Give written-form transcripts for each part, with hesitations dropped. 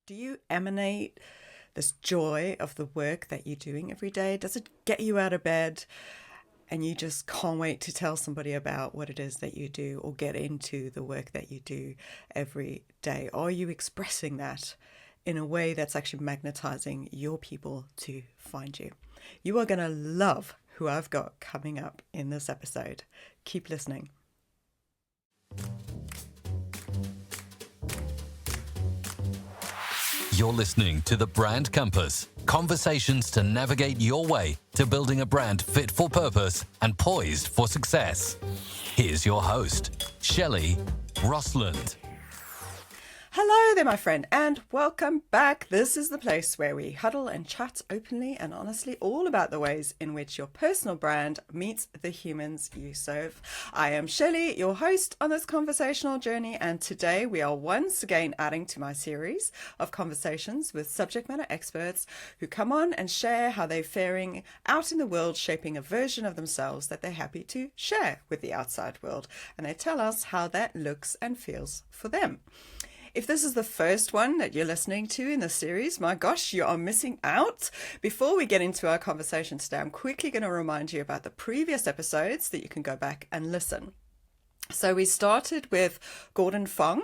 Do you emanate this joy of the work that you're doing every day? Does it get you out of bed and you just can't wait to tell somebody about what it is that you do or get into the work that you do every day? Are you expressing that in a way that's actually magnetizing your people to find you? You are going to love who I've got coming up in this episode. Keep listening. You're listening to The Brand Compass, conversations to navigate your way to building a brand fit for purpose and poised for success. Here's your host, 𝗘𝗣𝗜𝗦𝗢𝗚. Hello there, my friend, and welcome back. This is the place where we huddle and chat openly and honestly all about the ways in which your personal brand meets the humans you serve. I am 𝗘𝗣𝗜𝗦𝗢𝗚, your host on this conversational journey, and today we are once again adding to my series of conversations with subject matter experts who come on and share how they're faring out in the world, shaping a version of themselves that they're happy to share with the outside world, and they tell us how that looks and feels for them. If this is the first one that you're listening to in the series, my gosh, you are missing out. Before we get into our conversation today, I'm quickly going to remind you about the previous episodes that you can go back and listen. So we started with Gordon Fong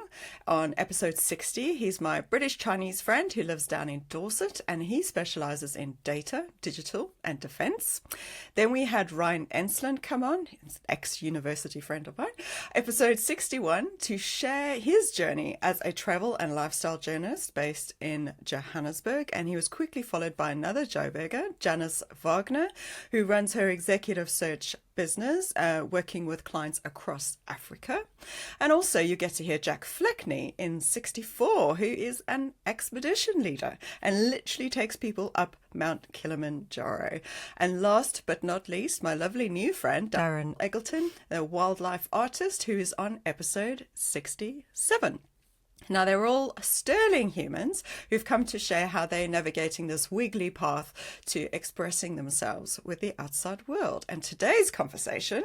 on episode 60. He's my British Chinese friend who lives down in Dorset, and he specializes in data, digital, and defense. Then we had Ryan Ensland come on, he's an ex-university friend of mine, episode 61, to share his journey as a travel and lifestyle journalist based in Johannesburg. And he was quickly followed by another Joburger, Janice Wagner, who runs her executive search business, working with clients across Africa. And also you get to hear Jack Fleckney in 64, who is an expedition leader and literally takes people up Mount Kilimanjaro. And last but not least, my lovely new friend, Darren Eggleton, the wildlife artist, who is on episode 67. Now, they're all sterling humans who've come to share how they're navigating this wiggly path to expressing themselves with the outside world. And today's conversation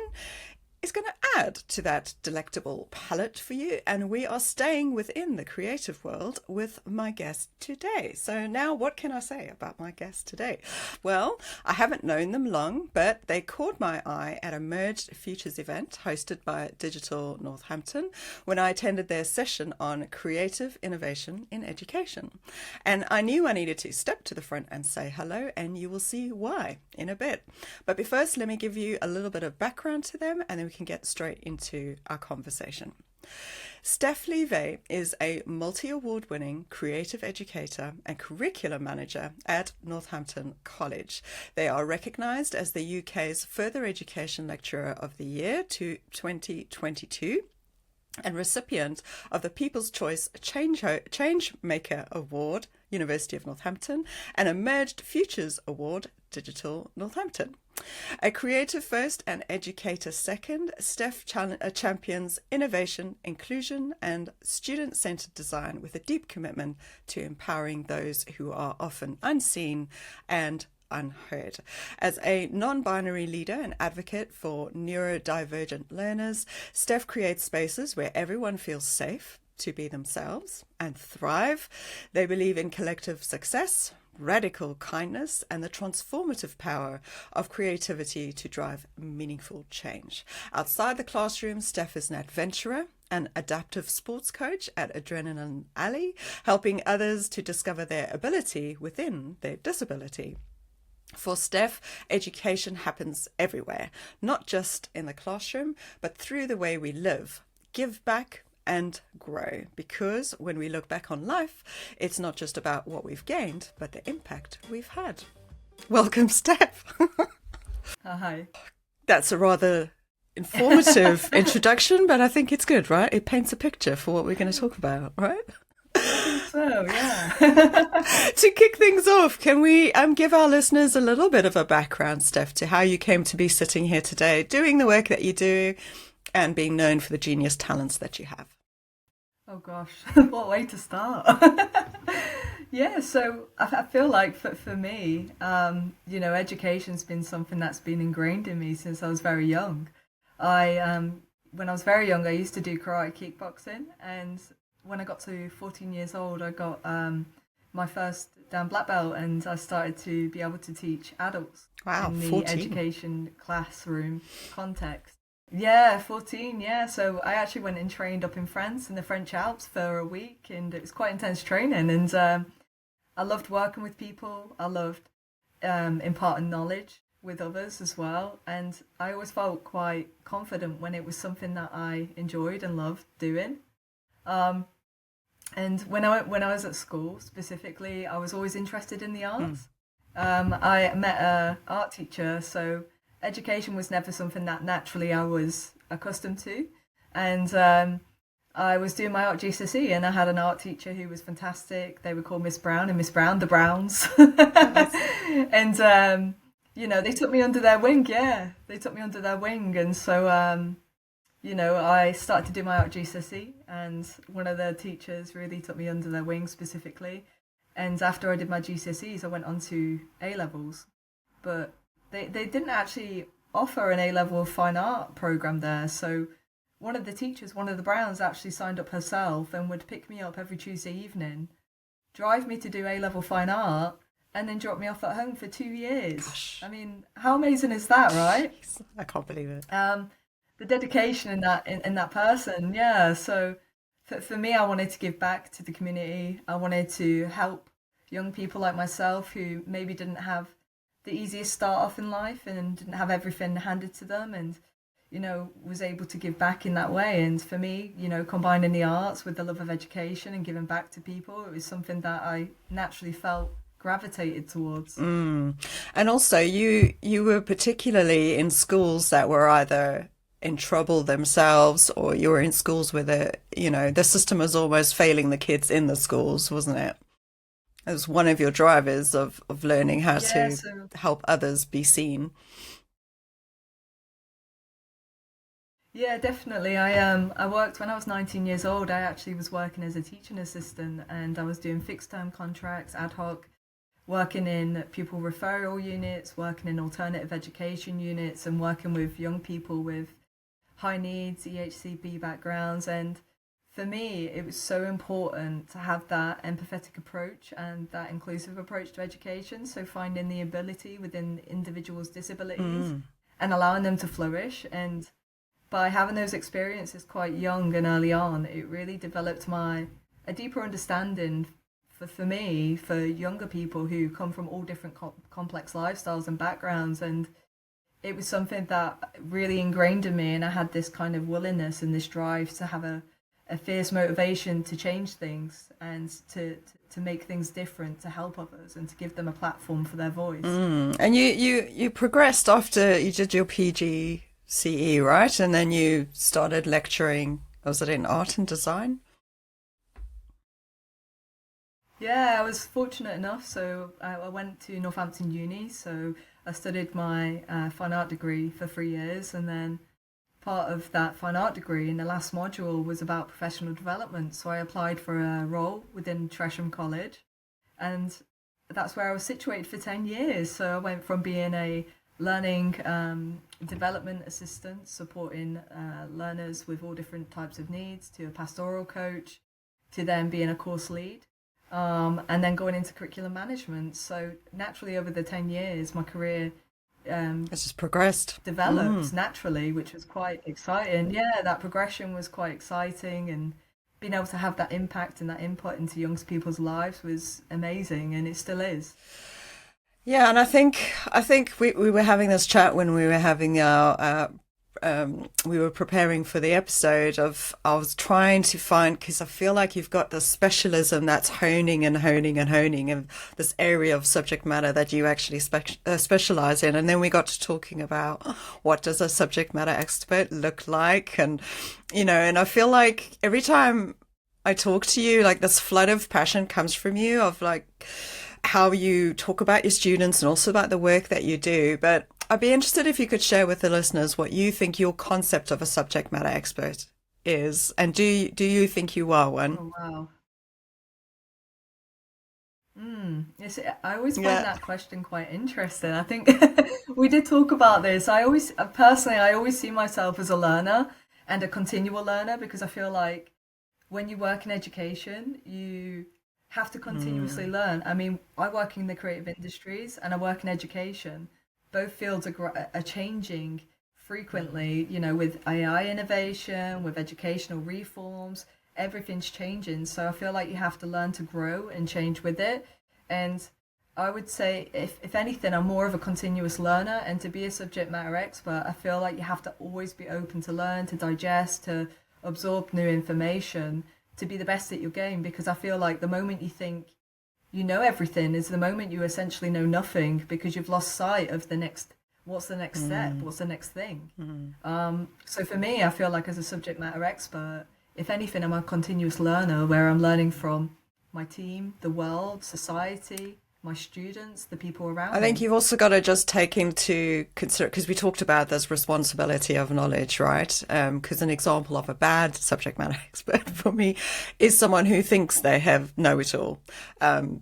is going to add to that delectable palette for you. And we are staying within the creative world with my guest today. So now what can I say about my guest today? Well, I haven't known them long, but they caught my eye at a Merged Futures event hosted by Digital Northampton when I attended their session on creative innovation in education. And I knew I needed to step to the front and say hello, and you will see why in a bit. But first, let me give you a little bit of background to them, and then we can get straight into our conversation. Steph Lee-Vae is a multi-award winning creative educator and curriculum manager at Northampton College. They are recognised as the UK's Further Education Lecturer of the Year to 2022 and recipient of the People's Choice Changemaker Award, University of Northampton, and a Merged Futures Award, Digital Northampton. A creative first and educator second, Steph champions innovation, inclusion, and student-centered design with a deep commitment to empowering those who are often unseen and unheard. As a non-binary leader and advocate for neurodivergent learners, Steph creates spaces where everyone feels safe to be themselves and thrive. They believe in collective success, radical kindness, and the transformative power of creativity to drive meaningful change. Outside the classroom, Steph is an adventurer, an adaptive sports coach at Adrenaline Alley, helping others to discover their ability within their disability. For Steph, education happens everywhere, not just in the classroom, but through the way we live, give back, and grow. Because when we look back on life, it's not just about what we've gained, but the impact we've had. Welcome, Steph. Hi. That's a rather informative introduction, but I think it's good, right? It paints a picture for what we're going to talk about, right? So, yeah. To kick things off, can we give our listeners a little bit of a background, Steph, to how you came to be sitting here today, doing the work that you do, and being known for the genius talents that you have? Oh gosh, what a way to start. Yeah, so I feel like for me, education's been something that's been ingrained in me since I was very young. When I was very young, I used to do karate kickboxing, and when I got to 14 years old, I got my first Dan black belt, and I started to be able to teach adults Wow, in the 14. education classroom context. Yeah, 14, yeah. So I actually went and trained up in France in the French Alps for a week, and it was quite intense training. And I loved working with people. I loved imparting knowledge with others as well. And I always felt quite confident when it was something that I enjoyed and loved doing. And when I was at school specifically, I was always interested in the arts. I met a art teacher, so education was never something that naturally I was accustomed to. And I was doing my art GCSE, and I had an art teacher who was fantastic. They were called Miss Brown and Miss Brown, the Browns. And you know, they took me under their wing. Yeah, they took me under their wing, and so you know, I started to do my art GCSE, and one of the teachers really took me under their wing specifically. And after I did my GCSEs, I went on to A-levels, but they didn't actually offer an A-level fine art program there. So one of the teachers, one of the Browns, actually signed up herself and would pick me up every Tuesday evening, drive me to do A-level fine art, and then drop me off at home for 2 years. Gosh. I mean, how amazing is that, right? I can't believe it. The dedication in that person, yeah. So for me, I wanted to give back to the community. I wanted to help young people like myself who maybe didn't have the easiest start off in life and didn't have everything handed to them, and you know, was able to give back in that way. And for me, you know, combining the arts with the love of education and giving back to people, it was something that I naturally felt gravitated towards. And also, you were particularly in schools that were either in trouble themselves, or you were in schools where the system was almost failing the kids in the schools, wasn't it? It was one of your drivers of learning how to help others be seen. Yeah, definitely. I worked when I was 19 years old. I actually was working as a teaching assistant, and I was doing fixed term contracts, ad hoc, working in pupil referral units, working in alternative education units, and working with young people with high needs, EHCB backgrounds. And for me, it was so important to have that empathetic approach and that inclusive approach to education. So finding the ability within individuals' disabilities and allowing them to flourish. And by having those experiences quite young and early on, it really developed a deeper understanding for me, for younger people who come from all different complex lifestyles and backgrounds. And it was something that really ingrained in me, and I had this kind of willingness and this drive to have a fierce motivation to change things and to make things different, to help others and to give them a platform for their voice. And you progressed after you did your PGCE, right? And then you started lecturing. Was it in art and design? Yeah, I was fortunate enough. So I went to Northampton Uni. So I studied my fine art degree for 3 years, and then part of that fine art degree in the last module was about professional development. So I applied for a role within Northampton College, and that's where I was situated for 10 years. So I went from being a learning development assistant, supporting learners with all different types of needs, to a pastoral coach, to then being a course lead. And then going into curriculum management. So naturally, over the 10 years, my career It's just progressed. developed naturally, which was quite exciting. Yeah, that progression was quite exciting, and being able to have that impact and that input into young people's lives was amazing, and it still is. Yeah, and I think we were having this chat when we were having our we were preparing for the episode. I was trying to find, because I feel like you've got this specialism that's honing and honing and honing, and this area of subject matter that you actually specialize in. And then we got to talking about what does a subject matter expert look like, and and I feel like every time I talk to you, like this flood of passion comes from you, of like how you talk about your students and also about the work that you do. But I'd be interested if you could share with the listeners what you think your concept of a subject matter expert is, and do you think you are one? Oh, wow. Yes, I always find Yeah. that question quite interesting. I think we did talk about this. I always see myself as a learner and a continual learner, because I feel like when you work in education, you have to continuously learn. I mean, I work in the creative industries and I work in education. Both fields are changing frequently, you know, with AI innovation, with educational reforms, everything's changing. So I feel like you have to learn to grow and change with it. And I would say, if anything, I'm more of a continuous learner. And to be a subject matter expert, I feel like you have to always be open to learn, to digest, to absorb new information, to be the best at your game. Because I feel like the moment you think you know everything is the moment you essentially know nothing, because you've lost sight of what's the next step, what's the next thing. So for me, I feel like as a subject matter expert, if anything, I'm a continuous learner where I'm learning from my team, the world, society, my students, the people around me. I think you've also got to just take into consider, because we talked about this responsibility of knowledge, right? Because an example of a bad subject matter expert for me is someone who thinks they know it all,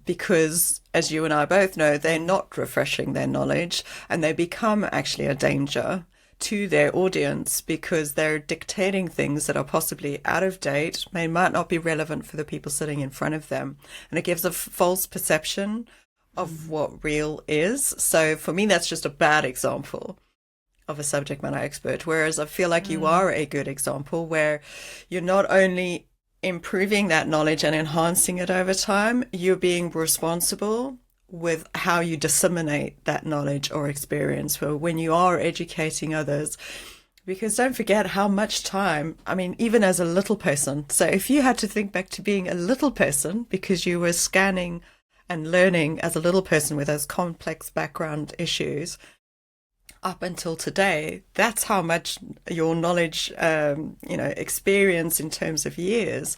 because as you and I both know, they're not refreshing their knowledge, and they become actually a danger to their audience because they're dictating things that are possibly out of date, might not be relevant for the people sitting in front of them. And it gives a false perception of what real is. So for me, that's just a bad example of a subject matter expert. Whereas I feel like you are a good example where you're not only improving that knowledge and enhancing it over time, you're being responsible with how you disseminate that knowledge or experience when you are educating others. Because don't forget how much time, I mean, even as a little person. So if you had to think back to being a little person because you were scanning and learning as a little person with those complex background issues up until today, that's how much your knowledge, experience in terms of years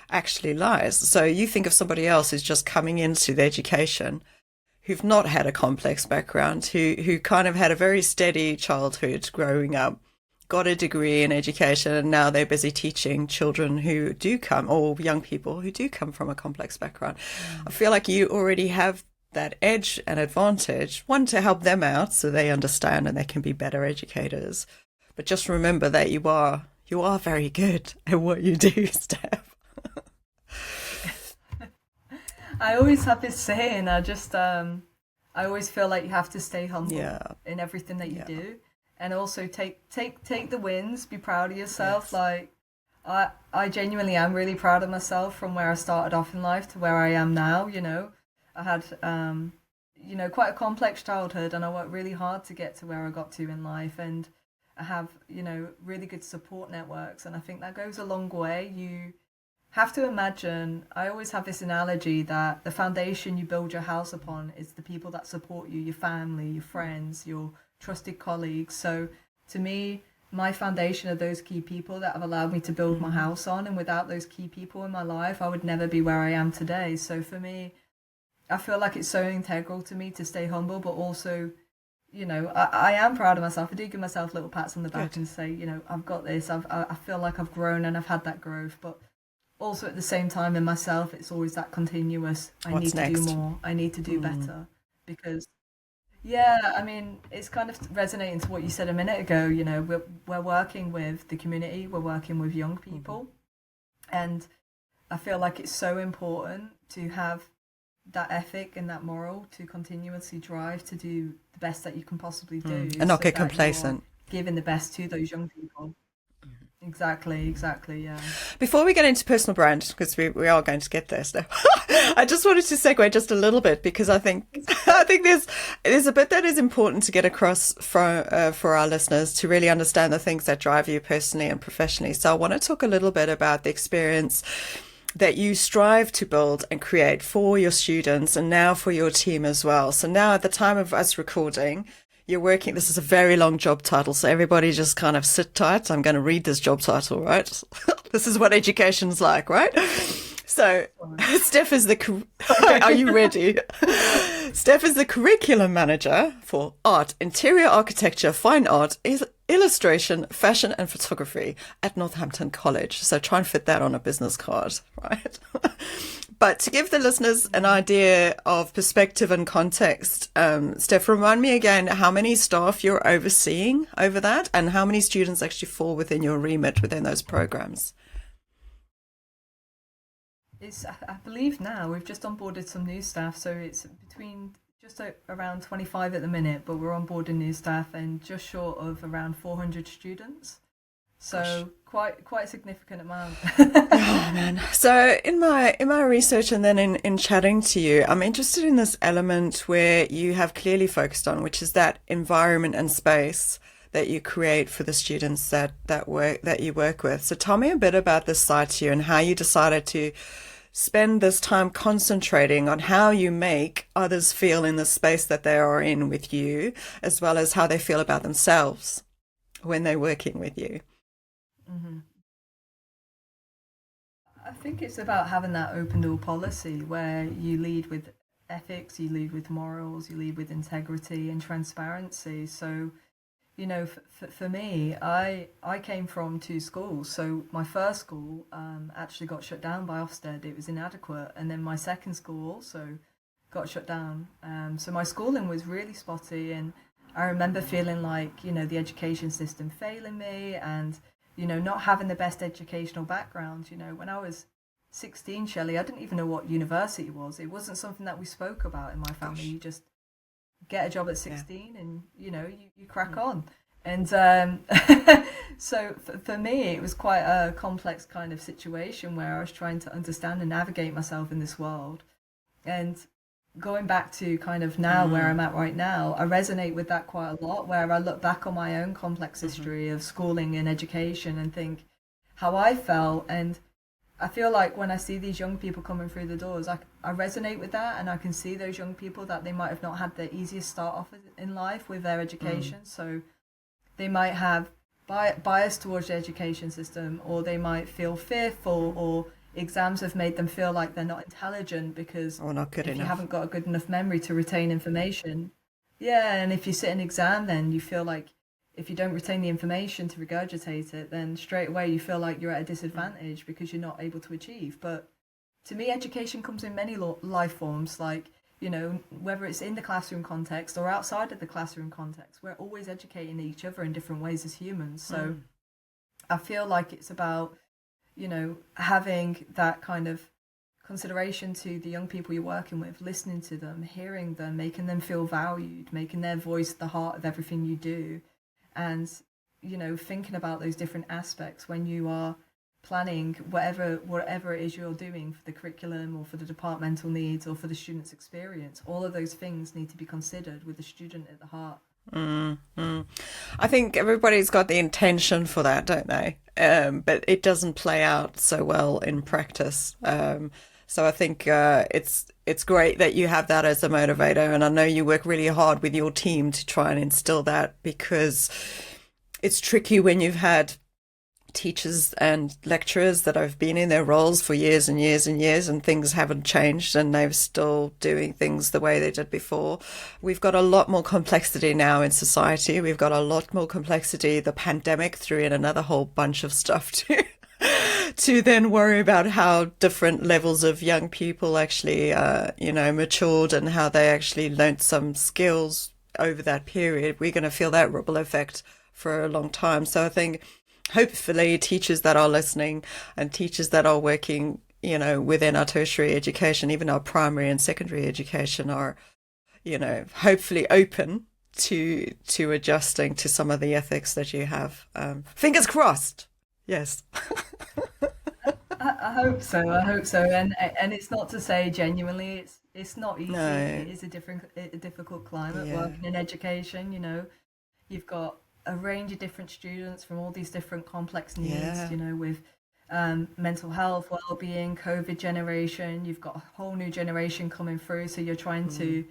actually lies. So you think of somebody else who's just coming into the education, who've not had a complex background, who kind of had a very steady childhood growing up, got a degree in education, and now they're busy teaching children who do come, or young people who do come from a complex background. I feel like you already have that edge and advantage, one, to help them out so they understand and they can be better educators. But just remember that you are very good at what you do, Steph. I always have this saying, I always feel like you have to stay humble in everything that you do. And also take the wins, be proud of yourself. Yes. Like I genuinely am really proud of myself from where I started off in life to where I am now. You know, I had quite a complex childhood, and I worked really hard to get to where I got to in life, and I have really good support networks, and I think that goes a long way. You have to imagine, I always have this analogy that the foundation you build your house upon is the people that support you, your family, your friends, your trusted colleagues. So to me, my foundation are those key people that have allowed me to build my house on, and without those key people in my life, I would never be where I am today. So for me, I feel like it's so integral to me to stay humble, but also, I am proud of myself. I do give myself little pats on the back and say, I've got this. I feel like I've grown and I've had that growth, but also at the same time in myself, it's always that continuous, I need to do more, I need to do better. Because I mean, it's kind of resonating to what you said a minute ago. We're working with the community, we're working with young people, and I feel like it's so important to have that ethic and that moral to continuously drive to do the best that you can possibly do, and not get complacent, giving the best to those young people. Exactly, yeah. Before we get into personal brand, because we are going to get there, Steph, I just wanted to segue just a little bit, because I think there's a bit that is important to get across for our listeners to really understand the things that drive you personally and professionally. So I want to talk a little bit about the experience that you strive to build and create for your students and now for your team as well. So now at the time of us recording, you're working, this is a very long job title, so everybody just kind of sit tight. I'm going to read this job title, right? This is what education's like, right? So Steph is are you ready? Steph is the curriculum manager for art, interior architecture, fine art, illustration, fashion and photography at Northampton College. So try and fit that on a business card, right? But to give the listeners an idea of perspective and context, Steph, remind me again how many staff you're overseeing over that and how many students actually fall within your remit within those programs. I believe now we've just onboarded some new staff, so it's between just around 25 at the minute, but we're onboarding new staff and just short of around 400 students. So quite a significant amount. Oh man. So in my research and then in chatting to you, I'm interested in this element where you have clearly focused on, which is that environment and space that you create for the students that you work with. So tell me a bit about this side to you and how you decided to spend this time concentrating on how you make others feel in the space that they are in with you, as well as how they feel about themselves when they're working with you. hmm I think it's about having that open door policy where you lead with ethics, you lead with morals, you lead with integrity and transparency. So, for me, I came from two schools. So my first school actually got shut down by Ofsted. It was inadequate. And then my second school also got shut down. So my schooling was really spotty. And I remember feeling like, the education system failing me and, not having the best educational background. When I was 16, Shelley, I didn't even know what university was. It wasn't something that we spoke about in my family. You just get a job at 16 and you crack on. And so for me it was quite a complex kind of situation where I was trying to understand and navigate myself in this world. And going back to kind of now where I'm at right now, I resonate with that quite a lot, where I look back on my own complex history of schooling and education and think how I felt. And I feel like when I see these young people coming through the doors, I resonate with that, and I can see those young people that they might have not had the easiest start off in life with their education. So they might have bias towards the education system, or they might feel fearful, or exams have made them feel like they're not intelligent because Not good if enough. you haven't got a good enough memory to retain information. Yeah, and if you sit an exam, then you feel like if you don't retain the information to regurgitate it, then straight away you feel like you're at a disadvantage because you're not able to achieve. But to me, education comes in many life forms, like, whether it's in the classroom context or outside of the classroom context, we're always educating each other in different ways as humans. So I feel like it's about, having that kind of consideration to the young people you're working with, listening to them, hearing them, making them feel valued, making their voice the heart of everything you do. And, thinking about those different aspects when you are planning whatever it is you're doing for the curriculum or for the departmental needs or for the student's experience. All of those things need to be considered with the student at the heart. I think everybody's got the intention for that, don't they? But it doesn't play out so well in practice. So I think it's great that you have that as a motivator, and I know you work really hard with your team to try and instill that, because it's tricky when you've had teachers and lecturers that have been in their roles for years and years and years, and things haven't changed and they're still doing things the way they did before. We've got a lot more complexity now in society. We've got a lot more complexity. The pandemic threw in another whole bunch of stuff to then worry about how different levels of young people actually, matured, and how they actually learnt some skills over that period. We're going to feel that ripple effect for a long time. So I think hopefully teachers that are listening and teachers that are working, within our tertiary education, even our primary and secondary education, are, hopefully open to adjusting to some of the ethics that you have. Fingers crossed. Yes. I hope so. I hope so. And it's not to say genuinely it's not easy. No. It is a difficult climate working in education. You've got a range of different students from all these different complex needs. With mental health, well-being, COVID generation. You've got a whole new generation coming through. So you're trying to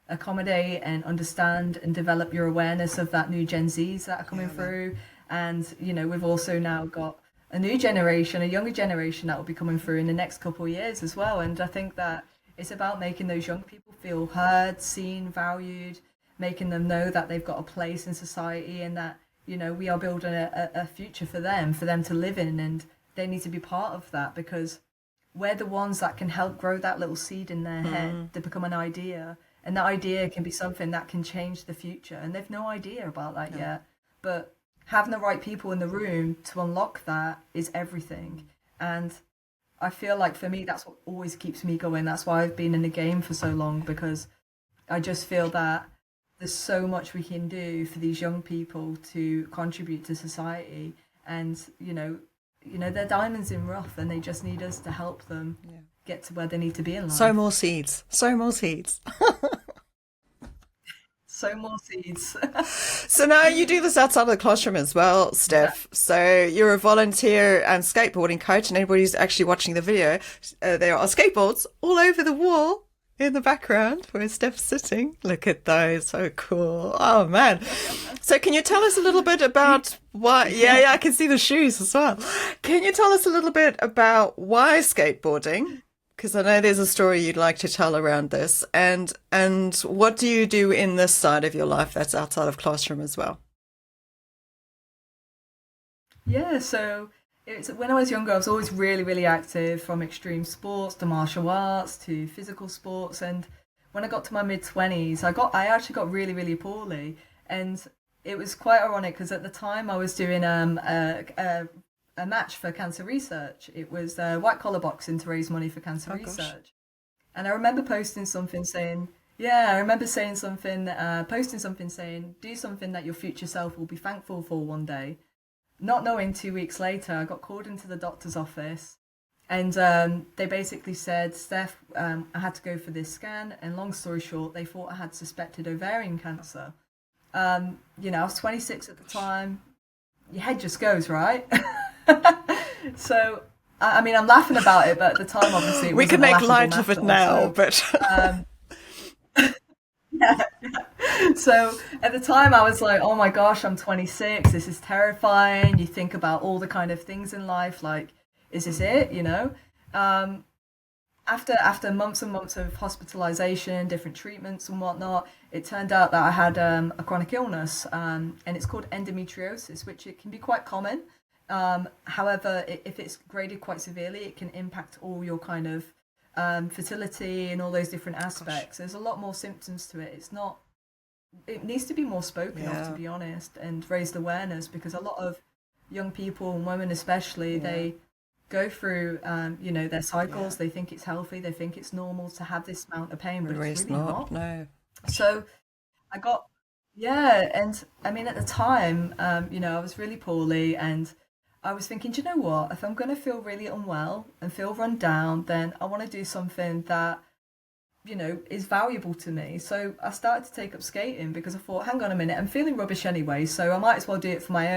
accommodate and understand and develop your awareness of that new Gen Zs that are coming through. And we've also now got a new generation, a younger generation that will be coming through in the next couple of years as well. And I think that it's about making those young people feel heard, seen, valued, making them know that they've got a place in society, and that we are building a future for them to live in, and they need to be part of that, because we're the ones that can help grow that little seed in their head to become an idea, and that idea can be something that can change the future, and they've no idea about that yet. But having the right people in the room to unlock that is everything. And I feel like for me, that's what always keeps me going. That's why I've been in the game for so long, because I just feel that there's so much we can do for these young people to contribute to society. And, they're diamonds in rough, and they just need us to help them get to where they need to be in life. Sow more seeds. Sow more seeds. Sow more seeds. So now you do this outside of the classroom as well, Steph. Yeah. So you're a volunteer and skateboarding coach, and anybody who's actually watching the video, there are skateboards all over the wall in the background where Steph's sitting. Look at those. So cool. Oh, man. So can you tell us a little bit about why... Yeah, I can see the shoes as well. Can you tell us a little bit about why skateboarding? Because I know there's a story you'd like to tell around this. And what do you do in this side of your life that's outside of classroom as well? Yeah, so when I was younger, I was always really, really active, from extreme sports to martial arts to physical sports. And when I got to my mid-20s, I actually got really, really poorly. And it was quite ironic because at the time I was doing a match for cancer research. It was white collar boxing to raise money for cancer research. Gosh. And I remember posting something saying, posting something saying, do something that your future self will be thankful for one day. Not knowing 2 weeks later, I got called into the doctor's office, and they basically said, Steph, I had to go for this scan. And long story short, they thought I had suspected ovarian cancer. I was 26 at the time. Your head just goes, right? So, I'm laughing about it, but at the time, obviously, we can make light of it now, but yeah. So at the time, I was like, oh my gosh, I'm 26. This is terrifying. You think about all the kind of things in life, like, is this it? After months and months of hospitalization, different treatments and whatnot, it turned out that I had a chronic illness, and it's called endometriosis, which it can be quite common. However, if it's graded quite severely, it can impact all your kind of fertility and all those different aspects. There's a lot more symptoms to it. It needs to be more spoken of, to be honest, and raised awareness, because a lot of young people and women especially, they go through their cycles. They think it's healthy, they think it's normal to have this amount of pain, but it's really not. No. So I got and at the time, I was really poorly, and I was thinking, do you know what? If I'm going to feel really unwell and feel run down, then I want to do something that, is valuable to me. So I started to take up skating, because I thought, hang on a minute, I'm feeling rubbish anyway, so I might as well do it for my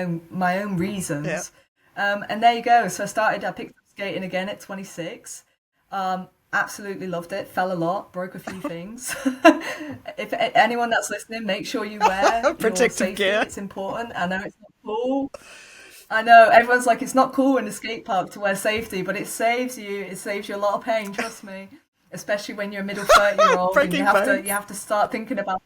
own reasons. Yeah. And there you go. So I picked up skating again at 26. Absolutely loved it. Fell a lot, broke a few things. If anyone that's listening, make sure you wear protective gear. It's important. I know it's not cool. I know everyone's like, it's not cool in a skate park to wear safety, but it saves you a lot of pain, trust me, especially when you're a middle 30-year-old and you have to start thinking about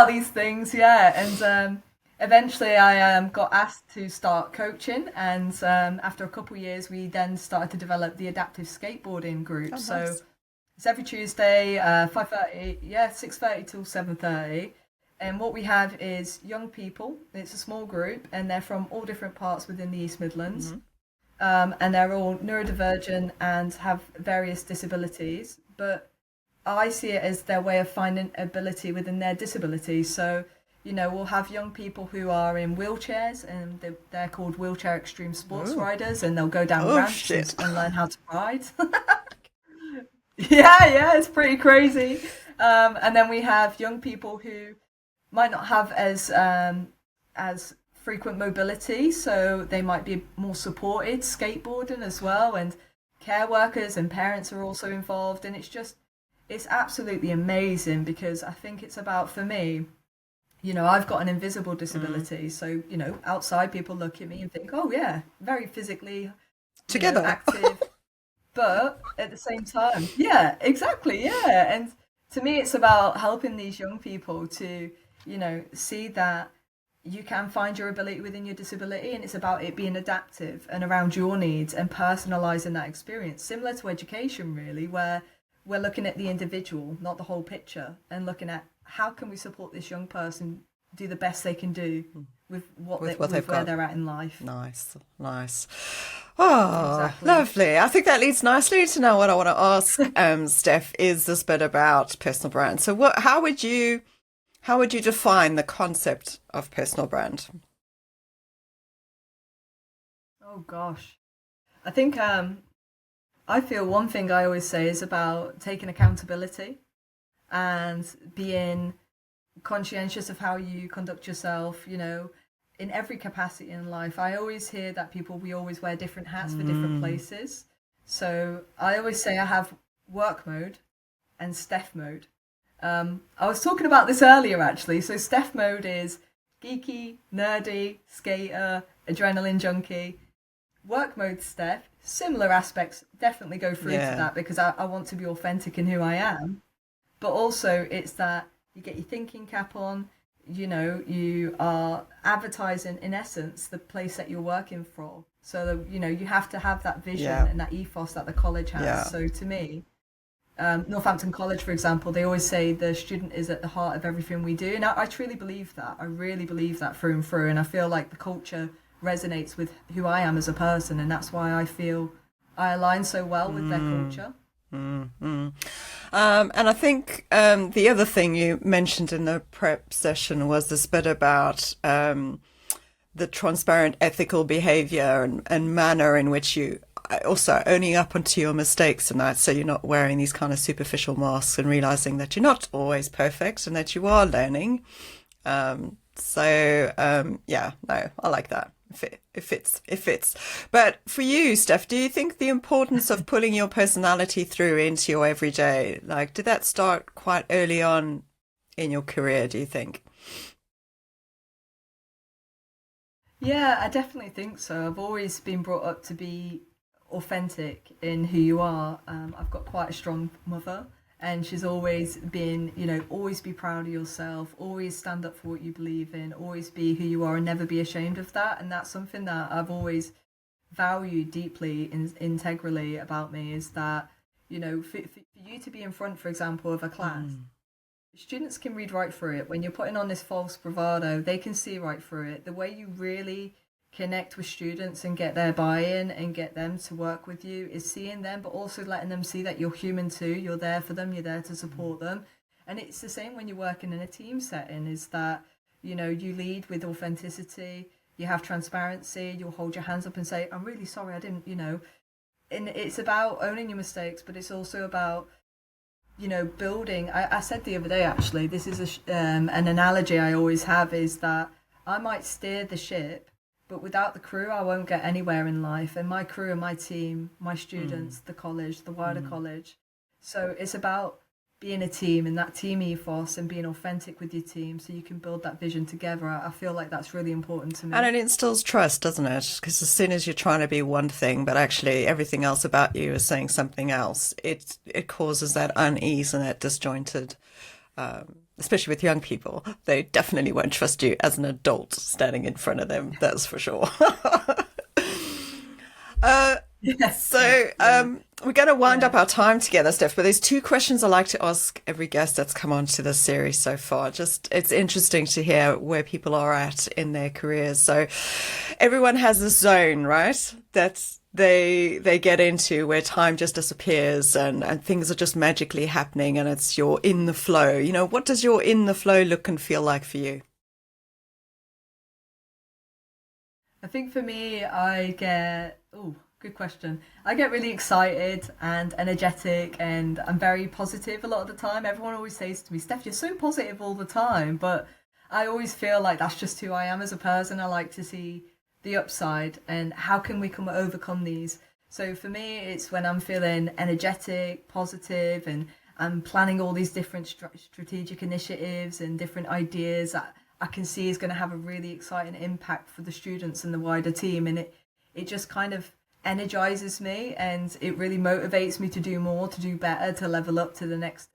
these things. And eventually I got asked to start coaching, and after a couple of years we then started to develop the adaptive skateboarding group. Nice. So it's every Tuesday, 6:30 till 7:30. And what we have is young people. It's a small group, and they're from all different parts within the East Midlands. Mm-hmm. And they're all neurodivergent and have various disabilities. But I see it as their way of finding ability within their disability. So, we'll have young people who are in wheelchairs, and they're called wheelchair extreme sports riders, and they'll go down ramps and learn how to ride. Yeah, it's pretty crazy. And then we have young people who might not have as frequent mobility, so they might be more supported skateboarding as well, and care workers and parents are also involved. And it's absolutely amazing, because I think it's about, for me, I've got an invisible disability, so outside people look at me and think, oh yeah, very physically together, active, but at the same time, and to me it's about helping these young people to see that you can find your ability within your disability, and it's about it being adaptive and around your needs and personalizing that experience, similar to education really, where we're looking at the individual, not the whole picture, and looking at how can we support this young person do the best they can do they've where got. they're at in life. Nice, nice. Oh, Exactly. lovely. I think that leads nicely to now what I want to ask, Steph, is this bit about personal brand. So how would you define the concept of personal brand? Oh gosh. I think I feel one thing I always say is about taking accountability and being conscientious of how you conduct yourself, in every capacity in life. I always hear that we always wear different hats for different places. So I always say I have work mode and Steph mode. I was talking about this earlier actually. So Steph mode is geeky, nerdy, skater, adrenaline junkie. Work mode Steph, similar aspects definitely go through to that because I want to be authentic in who I am. But also it's that you get your thinking cap on, you are advertising in essence the place that you're working for. So, you have to have that vision and that ethos that the college has. Yeah. So to me, Northampton College, for example, they always say the student is at the heart of everything we do. And I truly believe that. I really believe that through and through. And I feel like the culture resonates with who I am as a person. And that's why I feel I align so well with their culture. And I think the other thing you mentioned in the prep session was this bit about the transparent ethical behavior and manner in which you also owning up onto your mistakes and that, so you're not wearing these kind of superficial masks and realizing that you're not always perfect and that you are learning. Yeah, no, I like that. It fits. But for you, Steph, do you think the importance of pulling your personality through into your everyday, did that start quite early on in your career, do you think? Yeah, I definitely think so. I've always been brought up to be authentic in who you are. I've got quite a strong mother, and she's always been, always be proud of yourself, always stand up for what you believe in, always be who you are and never be ashamed of that. And that's something that I've always valued deeply, integrally about me, is that, for you to be in front, for example, of a class, students can read right through it. When you're putting on this false bravado, they can see right through it. The way you really connect with students and get their buy-in and get them to work with you is seeing them, but also letting them see that you're human too. You're there for them. You're there to support them. And it's the same when you're working in a team setting, is that, you lead with authenticity. You have transparency. You'll hold your hands up and say, I'm really sorry, I didn't, and it's about owning your mistakes, but it's also about, building. I said the other day, actually, this is an analogy I always have, is that I might steer the ship, but without the crew, I won't get anywhere in life. And my crew and my team, my students, the college, the wider college. So it's about being a team and that team ethos and being authentic with your team so you can build that vision together. I feel like that's really important to me. And it instills trust, doesn't it? Because as soon as you're trying to be one thing, but actually everything else about you is saying something else, it causes that unease and that disjointed, especially with young people. They definitely won't trust you as an adult standing in front of them, that's for sure. Yes. So we're going to wind up our time together, Steph, but there's two questions I like to ask every guest that's come on to this series so far. Just, it's interesting to hear where people are at in their careers. So everyone has a zone, right, that they get into where time just disappears and things are just magically happening and it's you're in the flow. What does your in the flow look and feel like for you? I think for me, good question. I get really excited and energetic and I'm very positive a lot of the time. Everyone always says to me, Steph, you're so positive all the time. But I always feel like that's just who I am as a person. I like to see the upside and how can we overcome these. So for me, it's when I'm feeling energetic, positive, and I'm planning all these different strategic initiatives and different ideas that I can see is going to have a really exciting impact for the students and the wider team. And it just kind of energizes me and it really motivates me to do more, to do better, to level up to the next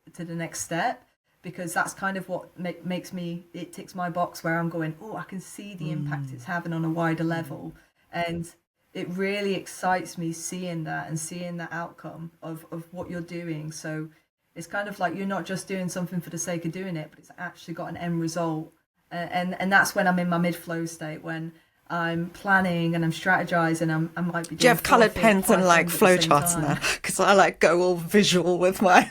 step, because that's kind of what makes me, it ticks my box where I'm going, I can see the impact it's having on a wider level. And it really excites me seeing that and seeing the outcome of what you're doing. So it's kind of like you're not just doing something for the sake of doing it, but it's actually got an end result And that's when I'm in my mid-flow state, when I'm planning and I'm strategizing. I might be doing Do you have coloured pens and like flow charts in there? Because I like go all visual with mine.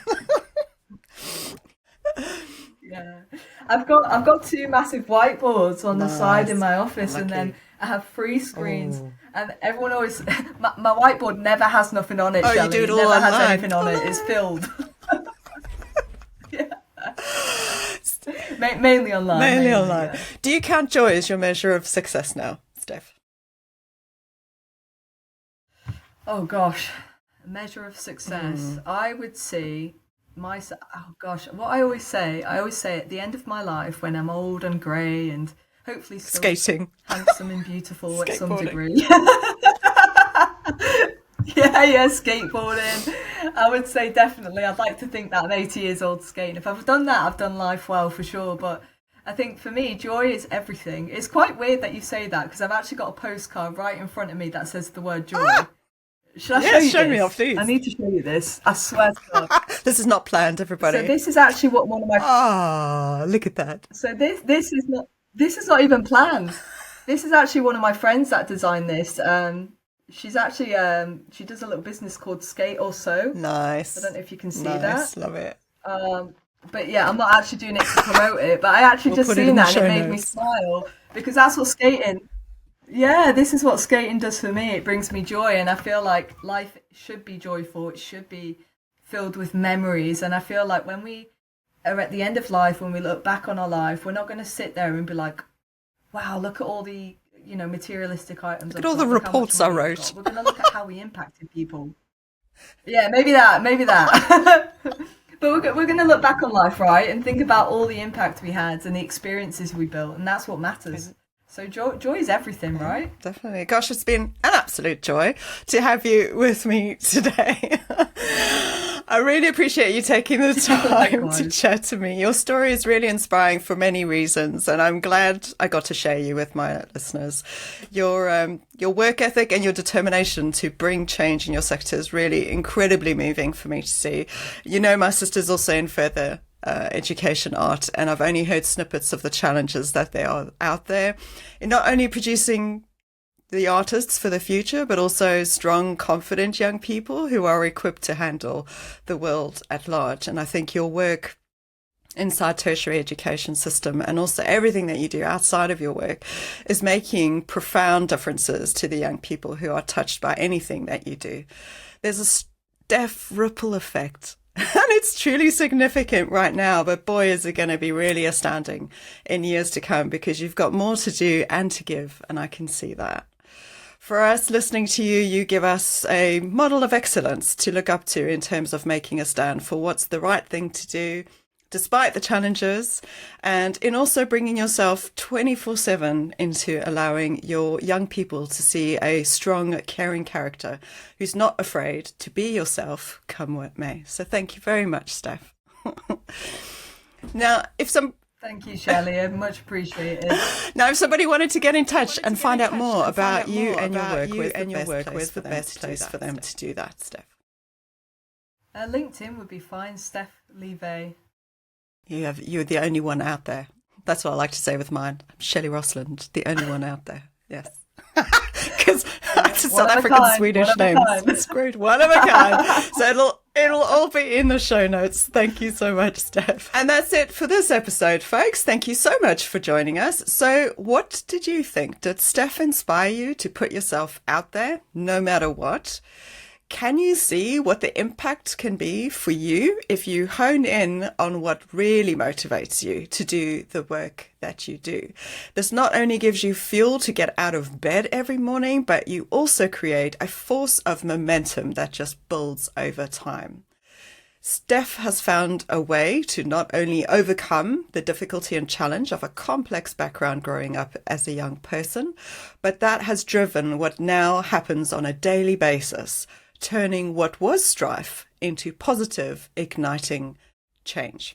Yeah, I've got two massive whiteboards on the side in Nice. my office, and Lucky. then I have three screens. Oh. And everyone always, my whiteboard never has nothing on it, Oh, you Shelley. do it It all never has online? anything on it. It's filled. Yeah. Mainly online. Mainly online. Yeah. Do you count joy as your measure of success now, Steph? Oh gosh, a measure of success. I would say oh gosh, what I always say at the end of my life, when I'm old and grey and hopefully still Skating. handsome and beautiful at some Skateboarding. degree. Yeah, skateboarding. I would say definitely. I'd like to think that I'm 80 years old skating. If I've done that, I've done life well for sure. But I think for me, joy is everything. It's quite weird that you say that, because I've actually got a postcard right in front of me that says the word joy. Should I show Yes, you show me this? off, please. I need to show you this. I swear to God. This is not planned, everybody. So this is actually what one of my. Ah, look at that. So this is not even planned. This is actually one of my friends that designed this. She's actually she does a little business called 𝗘𝗣𝗜𝗦. Nice. I don't know if you can see Nice. that. Love it. But yeah, I'm not actually doing it to promote it, but I actually We'll just put it in seen the that and show it made me notes. smile, because that's what skating. Yeah, this is what skating does for me. It brings me joy, and I feel like life should be joyful. It should be filled with memories, and I feel like when we are at the end of life, when we look back on our life, we're not going to sit there and be like, "Wow, look at all the materialistic items. Look at all the reports I wrote." Got." We're going to look at how we impacted people. Yeah, maybe that. But we're going to look back on life, right, and think about all the impact we had and the experiences we built, and that's what matters. So joy is everything, right? Definitely. Gosh, it's been an absolute joy to have you with me today. I really appreciate you taking the time to Likewise. chat to me. Your story is really inspiring for many reasons, and I'm glad I got to share you with my listeners. Your work ethic and your determination to bring change in your sector is really incredibly moving for me to see. My sister's also in further education art, and I've only heard snippets of the challenges that there are out there in not only producing the artists for the future, but also strong, confident young people who are equipped to handle the world at large. And I think your work inside tertiary education system, and also everything that you do outside of your work, is making profound differences to the young people who are touched by anything that you do. There's a Steph ripple effect. And it's truly significant right now, but boy, is it going to be really astounding in years to come, because you've got more to do and to give, and I can see that. For us listening to you, you give us a model of excellence to look up to in terms of making a stand for what's the right thing to do, despite the challenges, and in also bringing yourself 24/7 into allowing your young people to see a strong, caring character who's not afraid to be yourself, come what may. So thank you very much, Steph. Now, if Shelley. Much appreciated. if somebody wanted to get in touch and find out more about you and your work, where's the best place for them to do that, Steph? LinkedIn would be fine. Steph Lee-Vae. You're the only one out there. That's what I like to say with mine. I'm Shelley Rosland, the only one out there. Yes. Because it's a South African Swedish name. It's great. One of a kind. So it'll all be in the show notes. Thank you so much, Steph. And that's it for this episode, folks. Thank you so much for joining us. So what did you think? Did Steph inspire you to put yourself out there no matter what? Can you see what the impact can be for you if you hone in on what really motivates you to do the work that you do? This not only gives you fuel to get out of bed every morning, but you also create a force of momentum that just builds over time. Steph has found a way to not only overcome the difficulty and challenge of a complex background growing up as a young person, but that has driven what now happens on a daily basis, turning what was strife into positive, igniting change.